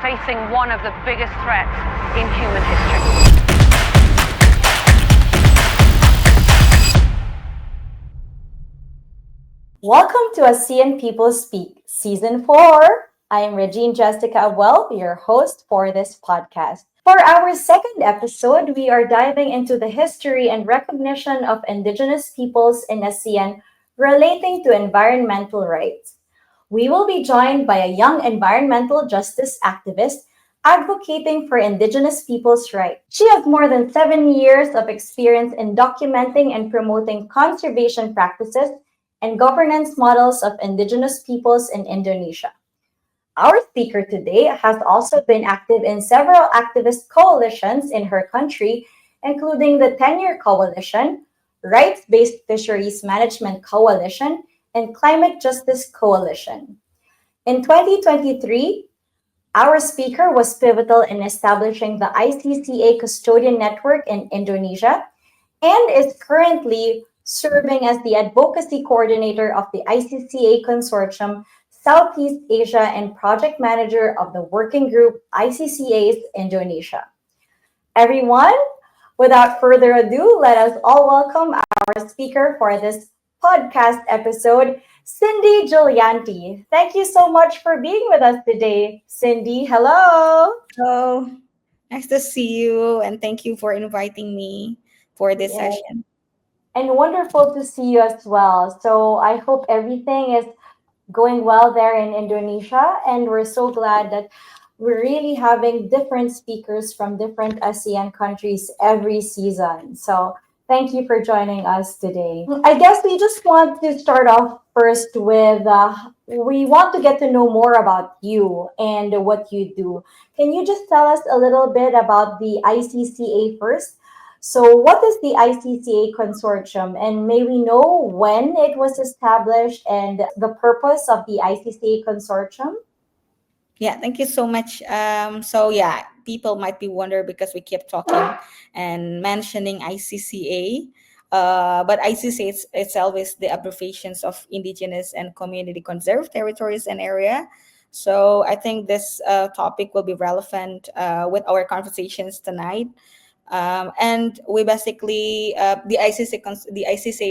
facing one of the biggest threats in human history. Welcome to ASEAN People Speak, Season 4. I am Regine Jessica Well, your host for this podcast. For our second episode, we are diving into the history and recognition of Indigenous peoples in ASEAN relating to environmental rights. We will be joined by a young environmental justice activist advocating for Indigenous peoples' rights. She has more than 7 years of experience in documenting and promoting conservation practices and governance models of Indigenous peoples in Indonesia. Our speaker today has also been active in several activist coalitions in her country, including the 10-Year Coalition, Rights Based Fisheries Management Coalition, and Climate Justice Coalition. In 2023, our speaker was pivotal in establishing the ICCA Custodian Network in Indonesia and is currently serving as the advocacy coordinator of the ICCA Consortium Southeast Asia and project manager of the working group ICCA's Indonesia. Everyone, without further ado, let us all welcome our speaker for this podcast episode, Cindy Julianty. Thank you so much for being with us today. Cindy, hello. Hello, nice to see you, and thank you for inviting me for this Yes, session. and wonderful to see you as well. So I hope everything is going well there in Indonesia. And we're so glad that we're really having different speakers from different ASEAN countries every season. So thank you for joining us today. I guess we just want to start off first with we want to get to know more about you and what you do. Can you just tell us a little bit about the ICCA first? So, what is the ICCA consortium, and may we know when it was established and the purpose of the ICCA consortium? Yeah, thank you so much. People might be wonder because we keep talking and mentioning ICCA, but ICCA itself is the abbreviations of Indigenous and Community Conserved Territories and Area. So I think this topic will be relevant with our conversations tonight. And we basically the ICC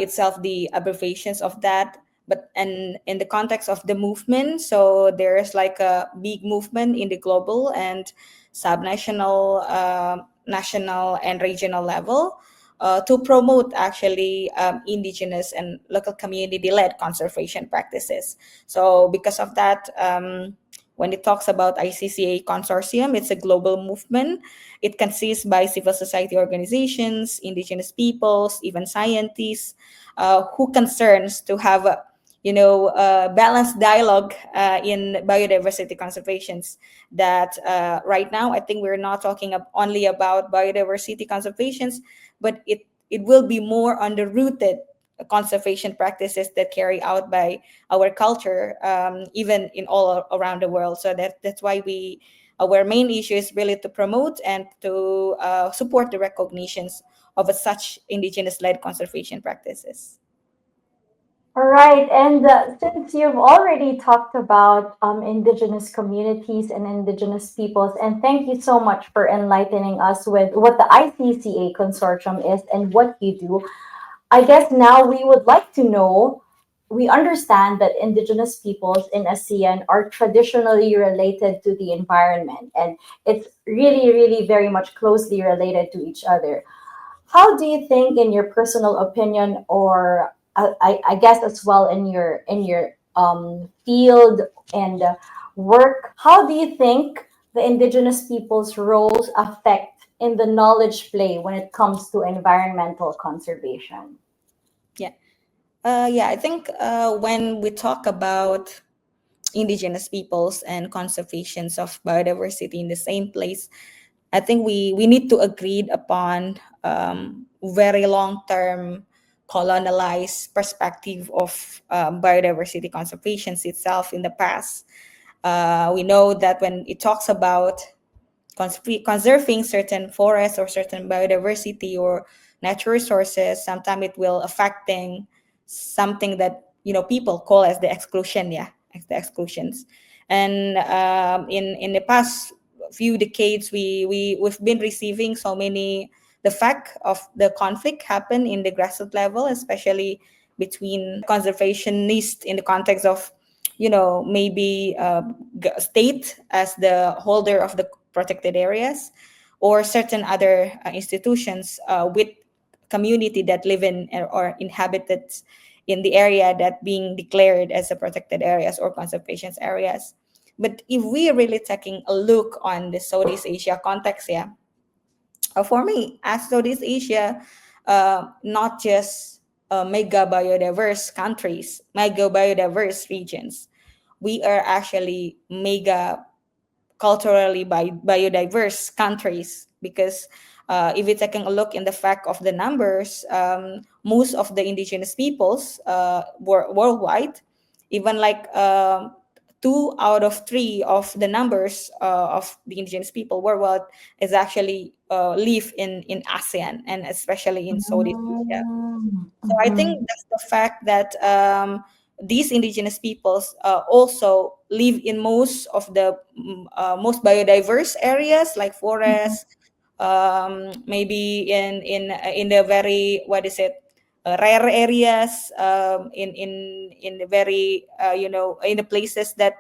itself the abbreviations of that, but and in the context of the movement, so there's like a big movement in the global and subnational, national and regional level to promote actually indigenous and local community-led conservation practices. So because of that, when it talks about ICCA consortium, it's a global movement. It consists by civil society organizations, indigenous peoples, even scientists, who concerns to have a balanced dialogue in biodiversity conservations. That right now, I think we're not talking only about biodiversity conservations, but it will be more on the rooted conservation practices that carry out by our culture, even in all around the world. So that's why our main issue is really to promote and to support the recognitions of such indigenous-led conservation practices. All right, and since you've already talked about indigenous communities and indigenous peoples, and thank you so much for enlightening us with what the ICCA consortium is and what you do. I guess now we would like to know. We understand that indigenous peoples in ASEAN are traditionally related to the environment, and it's really, really very much closely related to each other. How do you think, in your personal opinion, or I guess as well in your field and work, how do you think the indigenous people's roles affect in the knowledge play when it comes to environmental conservation? Yeah. I think when we talk about indigenous peoples and conservations of biodiversity in the same place, I think we need to agree upon very long-term colonialized perspective of biodiversity conservations itself in the past. We know that when it talks about conserving certain forests or certain biodiversity or natural resources, sometimes it will affecting something that people call as the exclusion, as the exclusions. And in the past few decades, we've been receiving so many, the fact of the conflict happen in the grassroots level, especially between conservationists in the context of, maybe state as the holder of the protected areas, or certain other institutions with community that live in or inhabited in the area that being declared as a protected areas or conservation areas. But if we really taking a look on the Southeast Asia context, yeah, for me, as Southeast Asia, not just mega biodiverse countries, mega biodiverse regions, we are actually mega culturally biodiverse countries, because if we're taking a look in the fact of the numbers, most of the indigenous peoples worldwide, even like 2 out of 3 of the numbers of the indigenous people worldwide is actually live in ASEAN, and especially in Southeast Asia. So I think Mhm. that's the fact that these indigenous peoples also live in most of the most biodiverse areas like Mhm. forests, maybe in the very, what is it, rare areas, in the very in the places that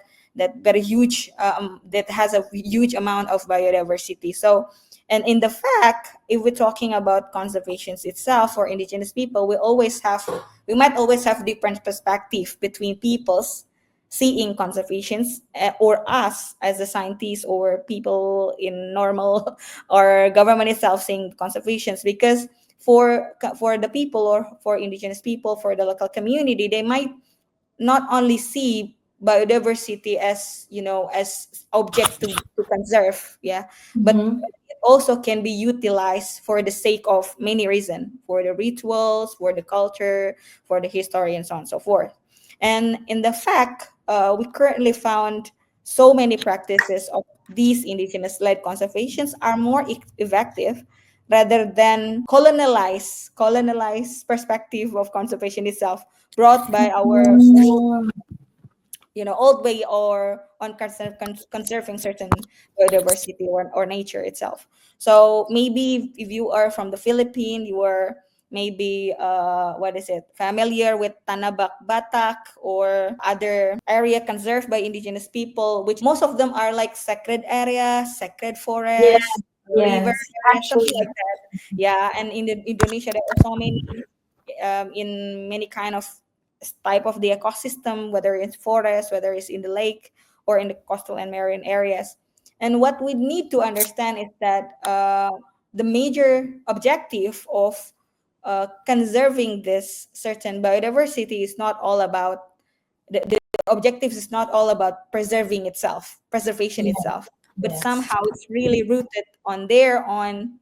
very huge, that has a huge amount of biodiversity. So, and in the fact, if we're talking about conservations itself for indigenous people, we might always have different perspective between peoples seeing conservations, or us as a scientists or people in normal or government itself seeing conservations. Because for the people, or for indigenous people, for the local community, they might not only see biodiversity as, as object to conserve, yeah, but Mhm. it also can be utilized for the sake of many reasons, for the rituals, for the culture, for the history, and so on and so forth. And in the fact, we currently found so many practices of these indigenous led conservations are more effective rather than colonialized perspective of conservation itself, brought by our old, Mm. old way or on conserving certain biodiversity, or nature itself. So maybe if you are from the Philippines, you are maybe what is it, familiar with Tanabak Batak or other area conserved by indigenous people, which most of them are like sacred areas, sacred Yeah, forests, river yes, areas, something actually. like that. Yeah, and in Indonesia there are so many, in many kind of type of the ecosystem, whether it's forest, whether it's in the lake, or in the coastal and marine areas. And what we need to understand is that the major objective of conserving this certain biodiversity is not all about the objectives is not all about preservation Yeah, itself, but yes. somehow it's really rooted on their own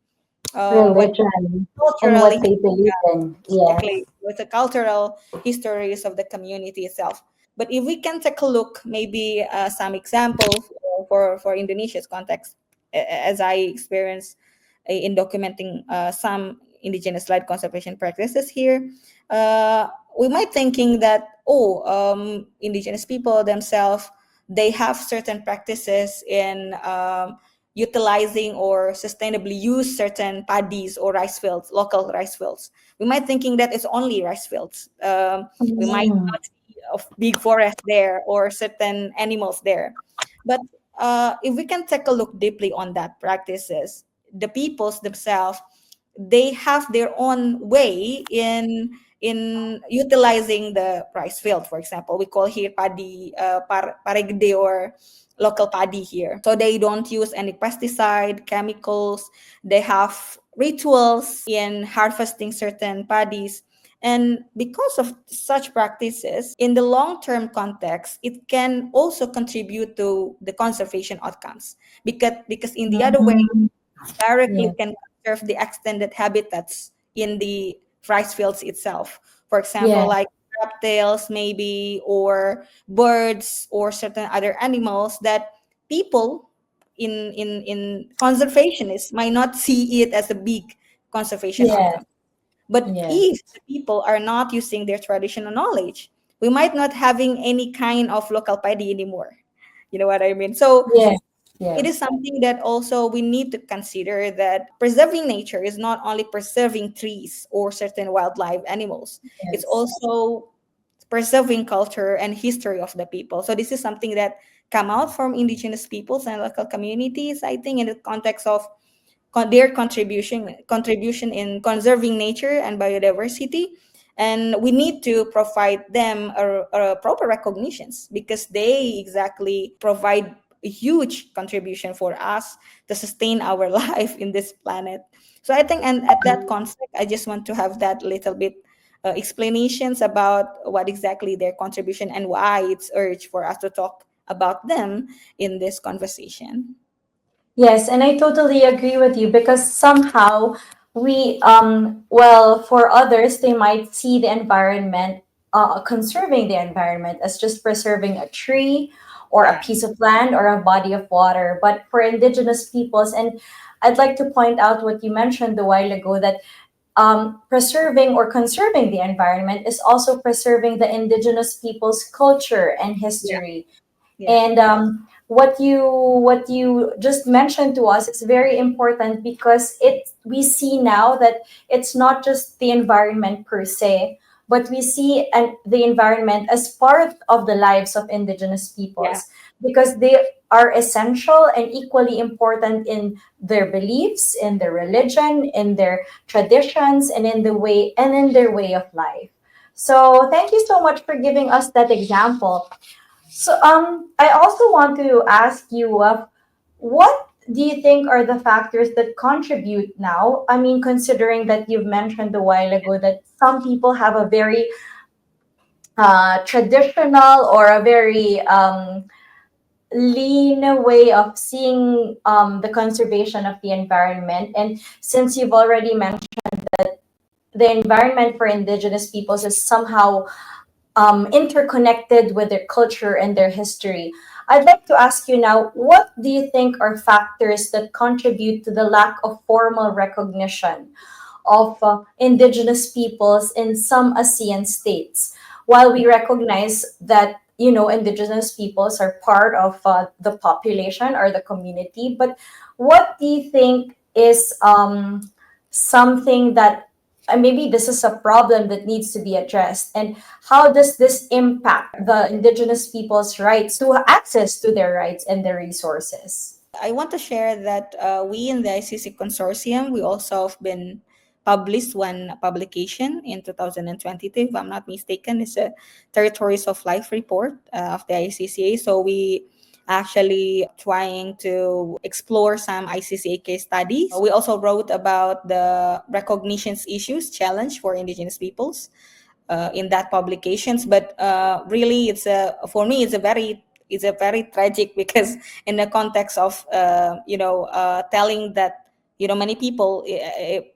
what Religion and culturally, what they believe in. Yes. exactly, with the cultural histories of the community itself. But if we can take a look, maybe some example for Indonesia's context, as I experienced in documenting some indigenous land conservation practices here, uh, we might thinking that, indigenous people themselves, they have certain practices in utilizing or sustainably use certain paddies or rice fields, local rice fields. We might thinking that it's only rice fields. We might Mm. not see of big forest there or certain animals there. But if we can take a look deeply on that practices, the peoples themselves, they have their own way in utilizing the rice field. For example, we call here paddy, paregde, or local paddy here. So they don't use any pesticide, chemicals. They have rituals in harvesting certain paddies. And because of such practices, in the long term context, it can also contribute to the conservation outcomes. Because in the other way, Mhm. directly Yeah. can conserve the extended habitats in the rice fields itself. For example, Yeah. like reptiles, maybe, or birds, or certain other animals that people in conservationists might not see it as a big conservation Yes. outcome. But Yes. if the people are not using their traditional knowledge, we might not having any kind of local paddy anymore. You know what I mean? So Yes. it is Yes. something that also we need to consider, that preserving nature is not only preserving trees or certain wildlife animals, it's Yes. also preserving culture and history of the people. So this is something that come out from indigenous peoples and local communities, I think, in the context of their contribution in conserving nature and biodiversity. And we need to provide them a proper recognitions, because they exactly provide a huge contribution for us to sustain our life in this planet. So I think, and at that concept, I just want to have that little bit explanations about what exactly their contribution and why it's urged for us to talk about them in this conversation. Yes, and I totally agree with you because somehow well, for others, they might see the environment, conserving the environment as just preserving a tree or a Yeah. piece of land or a body of water. But for indigenous peoples, and I'd like to point out what you mentioned a while ago, that preserving or conserving the environment is also preserving the indigenous people's culture and Yeah. history. Yeah. And what you just mentioned to us is very important because it we see now that it's not just the environment per se, but we see the environment as part of the lives of indigenous Yeah. peoples because they are essential and equally important in their beliefs, in their religion, in their traditions, and in their way of life. So thank you so much for giving us that example. So, I also want to ask you, what do you think are the factors that contribute now? I mean, considering that you've mentioned a while ago that some people have a very traditional or a very lean way of seeing the conservation of the environment. And since you've already mentioned the environment for indigenous peoples is somehow interconnected with their culture and their history. I'd like to ask you now, what do you think are factors that contribute to the lack of formal recognition of indigenous peoples in some ASEAN states? While we recognize that indigenous peoples are part of the population or the community, but what do you think is something that maybe this is a problem that needs to be addressed, and how does this impact the indigenous people's rights to access to their rights and their resources? I want to share that we in the ICC consortium, we also have been published one publication in 2022, if I'm not mistaken. It's a Territories of Life report of the ICCA. So we actually trying to explore some ICCA case studies. We also wrote about the recognitions issues challenge for indigenous peoples in that publications. But really, it's a for me, it's a very tragic because in the context of telling that many people,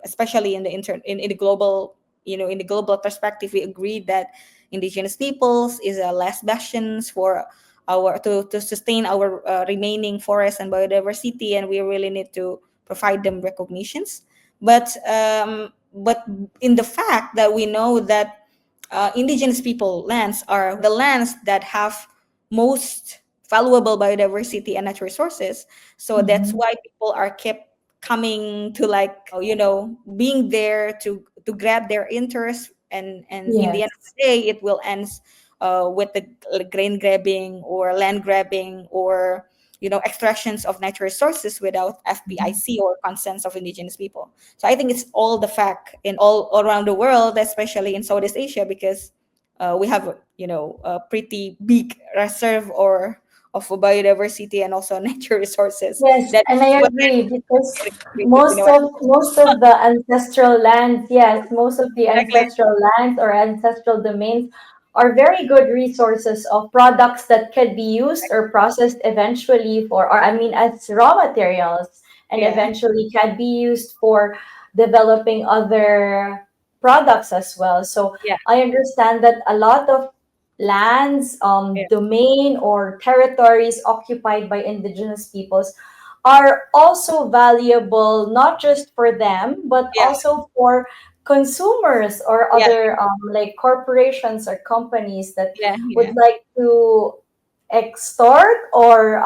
especially in the in the global in the global perspective, we agree that indigenous peoples is a last bastions for our to sustain our remaining forest and biodiversity, and we really need to provide them recognitions. But in the fact that we know that indigenous people lands are the lands that have most valuable biodiversity and natural resources. So that's Mhm. why people are kept coming to, like, being there to grab their interest, and in the end of Yes. the day it will end with the grain grabbing or land grabbing, or extractions of natural resources without FPIC or consents of indigenous people. So I think it's all the fact in all around the world, especially in Southeast Asia, because we have a pretty big reserve or of biodiversity and also natural resources. Yes, That's and I what agree because you know what most of the ancestral lands, yes, most of the exactly. ancestral lands or ancestral domains are very good resources of products that can be used or processed eventually or I mean as raw materials, and Yeah, eventually can be used for developing other products as well. So yeah, I understand that a lot of lands, yeah, domain or territories occupied by indigenous peoples are also valuable not just for them but yeah, also for consumers or yeah, other like corporations or companies that yeah, would yeah, like to extort or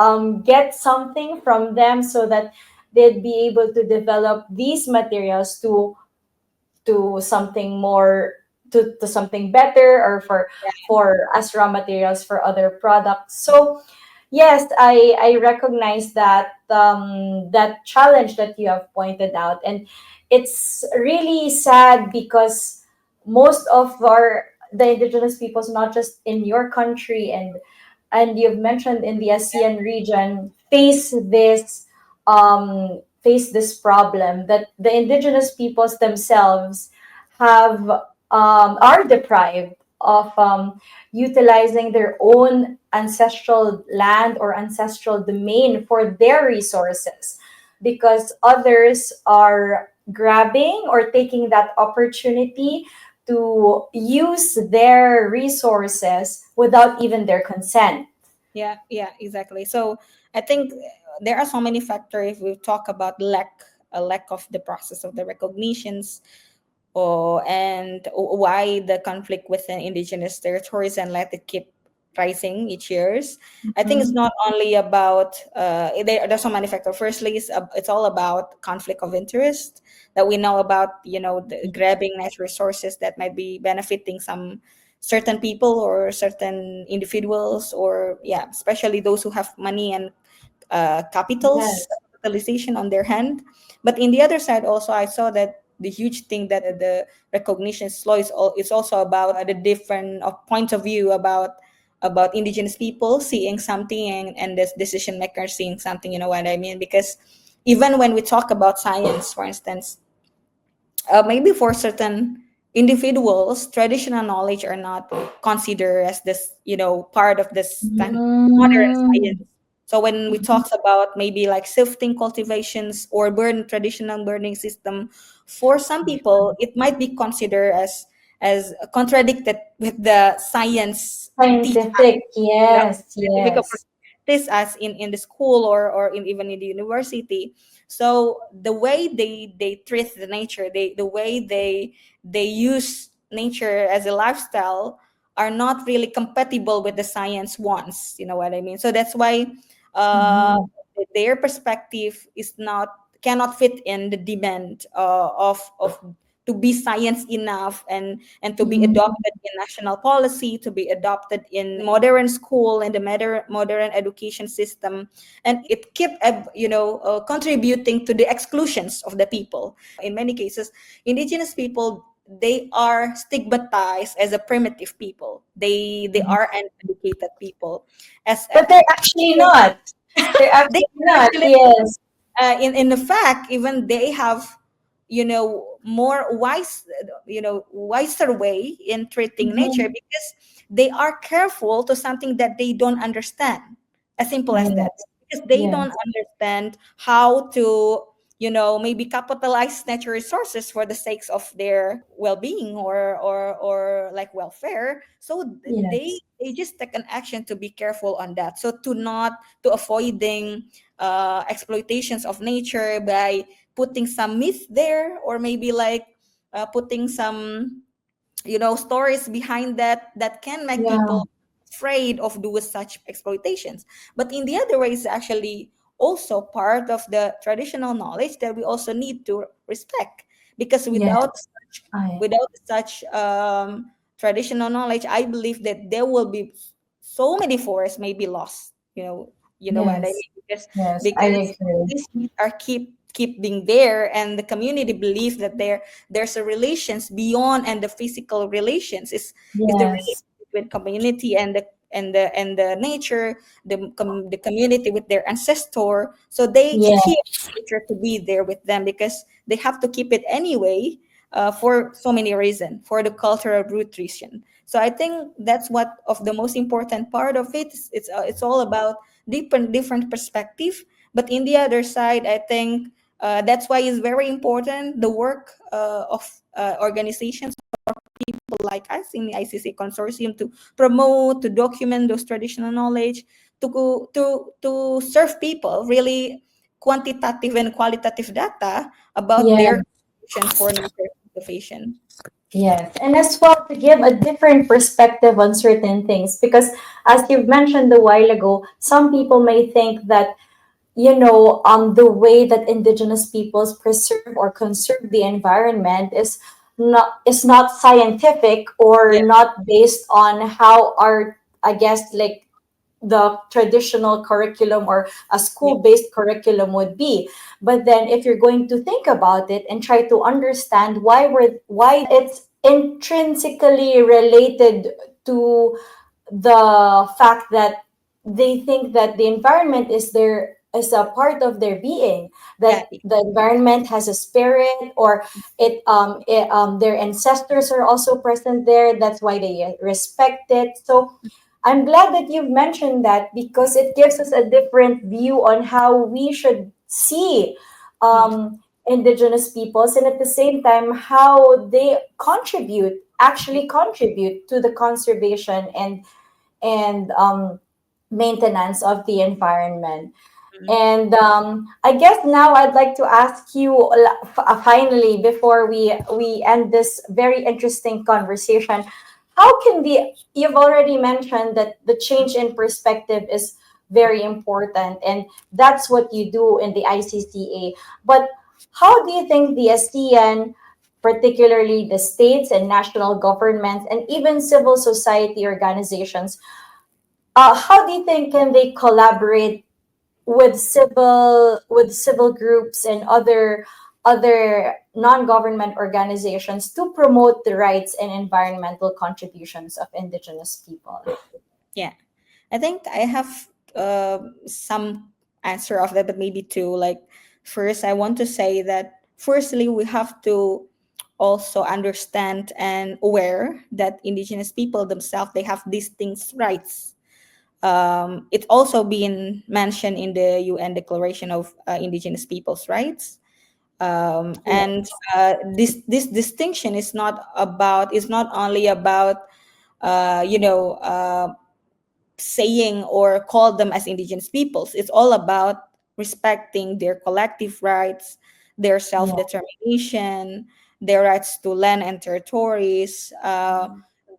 get something from them so that they'd be able to develop these materials to something more, to something better, or for as raw materials for other products. So yes, I recognize that that challenge that you have pointed out, and it's really sad because most of our the indigenous peoples, not just in your country and you've mentioned in the ASEAN region, face this problem that the indigenous peoples themselves have are deprived of utilizing their own ancestral land or ancestral domain for their resources because others are grabbing or taking that opportunity to use their resources without even their consent. Yeah, exactly. So I think there are so many factors. If we talk about a lack of the process of the recognitions, and why the conflict within indigenous territories and let it keep rising each years. I think it's Mhm. not only about there's so many factors. Firstly, it's all about conflict of interest that we know about. The grabbing natural resources that might be benefiting some certain people or certain individuals, or yeah, especially those who have money and Yes. capitalization on their hand. But in the other side, also I saw that the huge thing that the recognition law is also about the different points of view about indigenous people seeing something, and the decision makers seeing something. You know what I mean? Because even when we talk about science, for instance, maybe for certain individuals, traditional knowledge are not considered as this, part of this kind of modern Mm. science. So when we talk about maybe like shifting cultivations or traditional burning system, for some people it might be considered as contradicted with the science teach Scientific, you know yes, scientific yes, practice as in the school or even in the university. So the way they treat the nature, the way they use nature as a lifestyle are not really compatible with the science ones. You know what I mean? So that's why uh, mhm, their perspective is not cannot fit in the demand of to be science enough, and to be mhm, adopted in national policy, to be adopted in modern school and the modern education system, and it kept contributing to the exclusions of the people. In many cases, indigenous people, they are stigmatized as a primitive people. They mhm. are uneducated people, as But they're actually not. They're they actually not. actually Yes. in the fact, even they have more wiser way in treating nature, Mhm. because they are careful to something that they don't understand, as simple as that, Yes. because they don't Yes. understand how to maybe capitalize natural resources for the sakes of their well-being, or like welfare. So Yes. they just take an action to be careful on that, so to avoiding exploitations of nature by putting some myth there, or maybe like putting some stories behind that can make Yeah. people afraid of doing such exploitations. But in the other way, it's actually also part of the traditional knowledge that we also need to respect, because Yes. I. without such traditional knowledge, I believe that there will be so many forests may be lost. You know what I Yes. mean? because Yes. I because agree. these myths are keep being there, and the community believes that there's a relations beyond, and the physical relations is the Yes. relation between community and the nature, the community with their ancestor. So they keep Yes. nature to be there with them, because they have to keep it anyway, for so many reasons, for the cultural nutrition. So I think that's what of the most important part of it. It's all about different perspective. But in the other side, I think that's why it's very important the work of organizations, people like us in the ICC consortium, to promote, to document those traditional knowledge, to serve people really quantitative and qualitative data about their Yes. contribution for nature conservation. Yes, and as well to give a different perspective on certain things, because as you've mentioned a while ago, some people may think that the way that indigenous peoples preserve or conserve the environment is not scientific or Yeah, not based on how our, I guess, like the traditional curriculum or a yeah, school-based curriculum would be. But then if you're going to think about it and try to understand why it's intrinsically related to the fact that they think that the environment is a part of their being, yeah, that the environment has a spirit, or their ancestors are also present there, that's why they respect it. So I'm glad that you've mentioned that, because it gives us a different view on how we should see mm, indigenous peoples, and at the same time how they actually contribute to the conservation and maintenance of the environment. mm, And I guess now I'd like to ask you finally, before we end this very interesting conversation, how can you've already mentioned that the change in perspective is very important, and that's what you do in the ICCA. But how do you think the ASEAN, particularly the states and national governments and even civil society organizations, how do you think can they collaborate with civil groups and other non-government organizations to promote the rights and environmental contributions of indigenous people? yeah. I think I have some answer of that, but maybe two. Like, first, I want to say that firstly, we have to also understand and aware that indigenous people themselves, they have distinct rights. It's also been mentioned in the UN Declaration of Indigenous Peoples' Rights. And Yes. this distinction is not only about saying or call them as indigenous peoples. It's all about respecting their collective rights, their Yeah. self-determination, their rights to land and territories,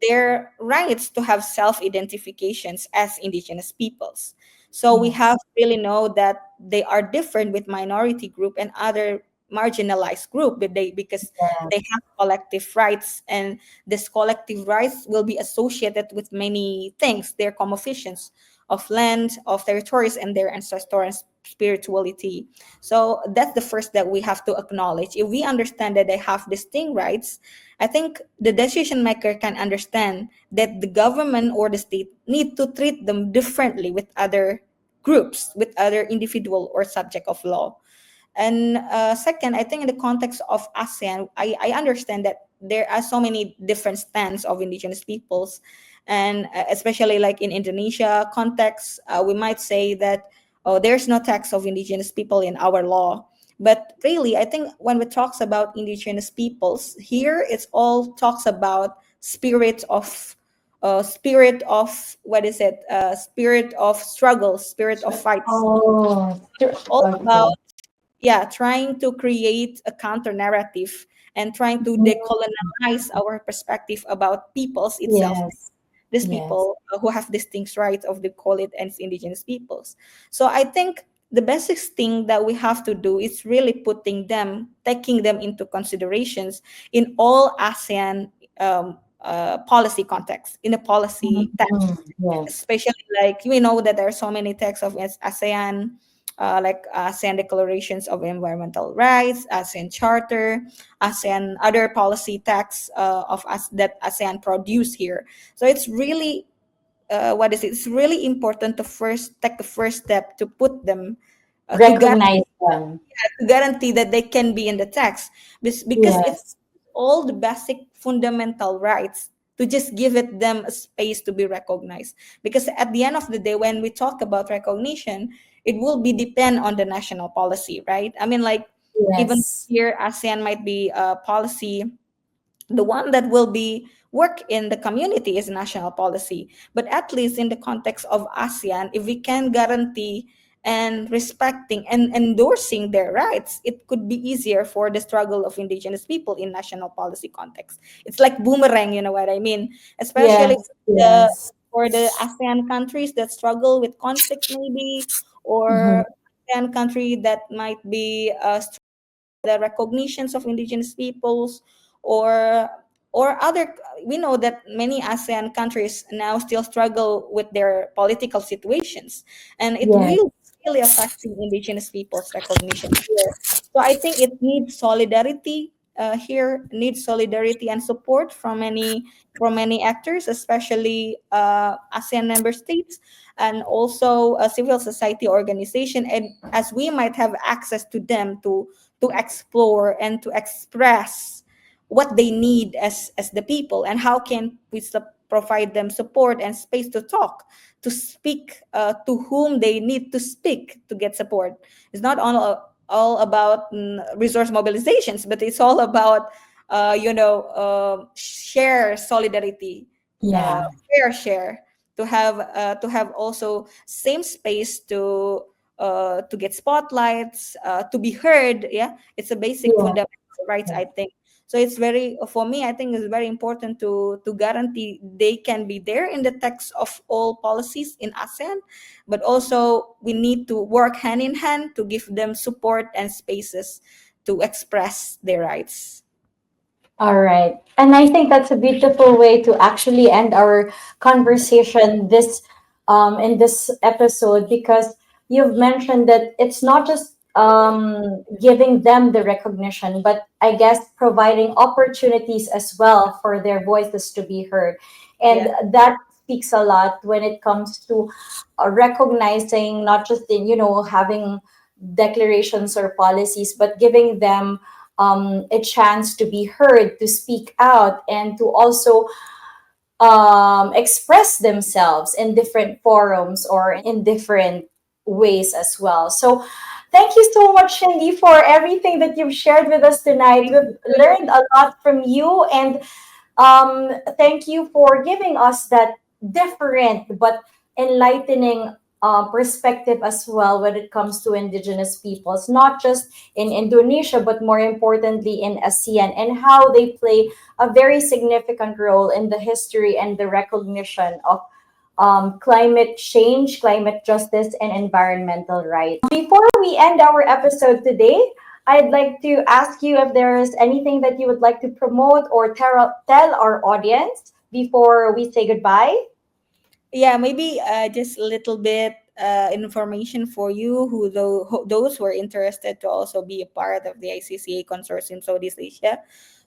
their rights to have self-identifications as indigenous peoples. So we Yes. have really know that they are different with minority group and other marginalized group, because they Yes. have collective rights, and this collective rights will be associated with many things, their cosmovisions of land, of territories, and their ancestral and spirituality. So that's the first that we have to acknowledge. If we understand that they have distinct rights, I think the decision maker can understand that the government or the state need to treat them differently with other groups, with other individual or subject of law. And second, I think in the context of ASEAN, I understand that there are so many different stands of indigenous peoples, and especially like in Indonesia context, we might say that, oh, there's no tax of indigenous people in our law. But really, I think when we talks about indigenous peoples here, it's all talks about spirit of what is it? Spirit of struggle, spirit of fights. Oh, All about, okay. yeah, trying to create a counter narrative and trying to decolonize our perspective about peoples itself, Yes. these Yes. people who have distinct rights of the call it as indigenous peoples. So I think the basic thing that we have to do is really taking them into considerations in all ASEAN policy context, in a policy text, Mhm. Yes. especially like we know that there are so many texts of ASEAN, like ASEAN declarations of environmental rights, ASEAN charter, ASEAN other policy texts of us that ASEAN produce here. So it's really what is it? It's really important to first take the first step to put them to Recognize them. guarantee that they can be in the text, because Yes. it's all the basic fundamental rights to just give it them a space to be recognized, because at the end of the day when we talk about recognition, it will be depend on the national policy, right? I mean, like, even Yes. here ASEAN might be a policy, the one that will be work in the community is national policy, but at least in the context of ASEAN, if we can guarantee and respecting and endorsing their rights, it could be easier for the struggle of indigenous people in national policy context. It's like boomerang, you know what I mean? Especially Yes, the yes. for the ASEAN countries that struggle with conflict, maybe, Mhm. or ASEAN country that might be the recognitions of indigenous peoples, or other. We know that many ASEAN countries now still struggle with their political situations, and it Yes. will really affecting indigenous peoples recognition here. So I think it needs solidarity here, needs solidarity and support from many actors, especially ASEAN member states, and also a civil society organization, and as we might have access to them to explore and to express what they need as the people, and how can we provide them support and space to talk, to speak, to whom they need to speak to get support. It's not all about resource mobilizations, but it's all about share solidarity, uh, Yeah. share to have also same space to get spotlights, to be heard. Yeah, it's a basic Yeah. fundamental rights, I think. So it's very, for me, I think it's very important to guarantee they can be there in the text of all policies in ASEAN, but also we need to work hand in hand to give them support and spaces to express their rights. All right. And I think that's a beautiful way to actually end our conversation this in this episode, because you've mentioned that it's not just giving them the recognition, but I guess providing opportunities as well for their voices to be heard. And Yeah. that speaks a lot when it comes to recognizing, not just in, having declarations or policies, but giving them a chance to be heard, to speak out, and to also express themselves in different forums or in different ways as well. So, thank you so much, Shindy, for everything that you've shared with us tonight. Thank We've you. learned a lot from you, and thank you for giving us that different but enlightening perspective as well when it comes to indigenous peoples, not just in Indonesia, but more importantly in ASEAN, and how they play a very significant role in the history and the recognition of climate change, climate justice, and environmental rights. Before we end our episode today, I'd like to ask you if there's anything that you would like to promote or tell our audience before we say goodbye. Yeah, maybe just a little bit information for you those who are interested to also be a part of the ICCA consortium Southeast Asia.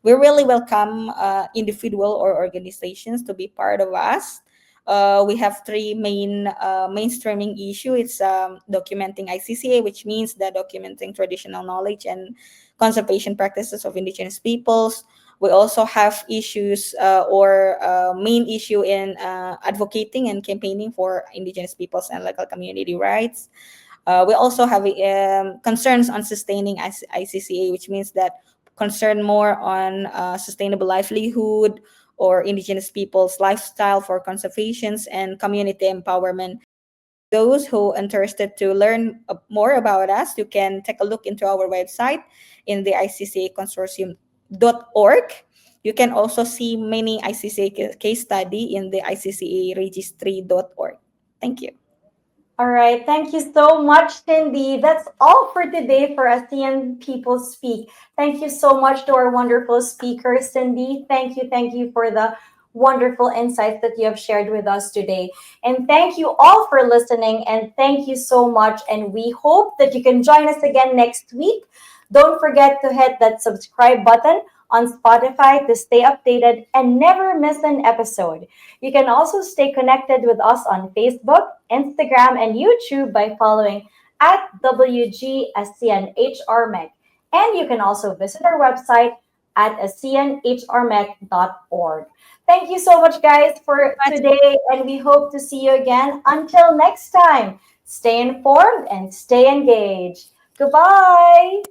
We really welcome individual or organizations to be part of us. We have three mainstreaming issue. It's documenting ICCA, which means that documenting traditional knowledge and conservation practices of indigenous peoples. We also have issues or main issue in advocating and campaigning for indigenous peoples and local community rights. We also have concerns on sustaining ICCA, which means that concern more on sustainable livelihood or indigenous people's lifestyle for conservations and community empowerment. Those who are interested to learn more about us, you can take a look into our website in the iccaconsortium.org. You can also see many ICCA case study in the ICCA registry.org. Thank you. All right. Thank you so much, Cindy. That's all for today for ASEAN People Speak. Thank you so much to our wonderful speaker, Cindy. Thank you for the wonderful insights that you have shared with us today. And thank you all for listening. And thank you so much. And we hope that you can join us again next week. Don't forget to hit that subscribe button on Spotify to stay updated and never miss an episode. You can also stay connected with us on Facebook, Instagram, and YouTube by following at WGSCNHRMEC. And you can also visit our website at ASEANHRMEC.org. Thank you so much, guys, for today, and we hope to see you again. Until next time, stay informed and stay engaged. Goodbye.